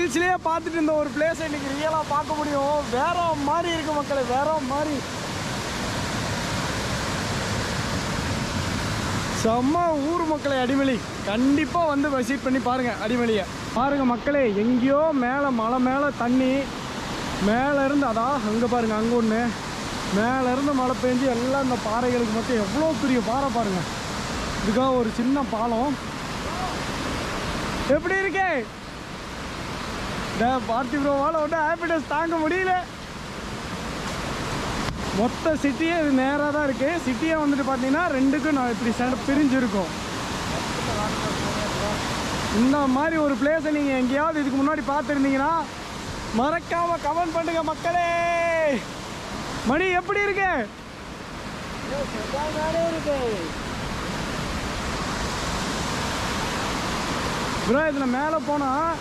ரீல்ஸ்லேயே பார்த்துட்டு இருந்த ஒரு பிளேஸை இன்னைக்கு ரியலாக பார்க்க முடியும். வேற மாதிரி இருக்கு மக்களே, வேற மாதிரி. செம்ம ஊர் மக்களே அடிமலி. கண்டிப்பாக வந்து விசிட் பண்ணி பாருங்கள் அடிமலியை. பாருங்கள் மக்களே, எங்கேயோ மேலே மலை மேலே தண்ணி மேலே இருந்து அங்கே பாருங்கள், அங்கே ஒன்று மேலே இருந்து மழை பெஞ்சு எல்லாம் இந்த பாறைகளுக்கு மட்டும் எவ்வளோ பெரிய பாறை பாருங்கள். இதுக்காக ஒரு சின்ன பாலம். எப்படி இருக்கே பார்த்தி ப்ரோவால் ஒன்றும் ஹாப்பினஸ் தாங்க முடியல. மொத்த சிட்டியே இது நேராக தான் இருக்குது. சிட்டியே வந்துட்டு பார்த்தீங்கன்னா ரெண்டுக்கும் நான் இப்படி பிரிஞ்சிருக்கோம். இந்த மாதிரி ஒரு பிளேஸை நீங்கள் எங்கேயாவது இதுக்கு முன்னாடி பார்த்துருந்தீங்கன்னா மறக்காமல் கமெண்ட் பண்ணுங்க மக்களே. மணி எப்படி இருக்கு? ப்ரோ இதில் மேலே போனால்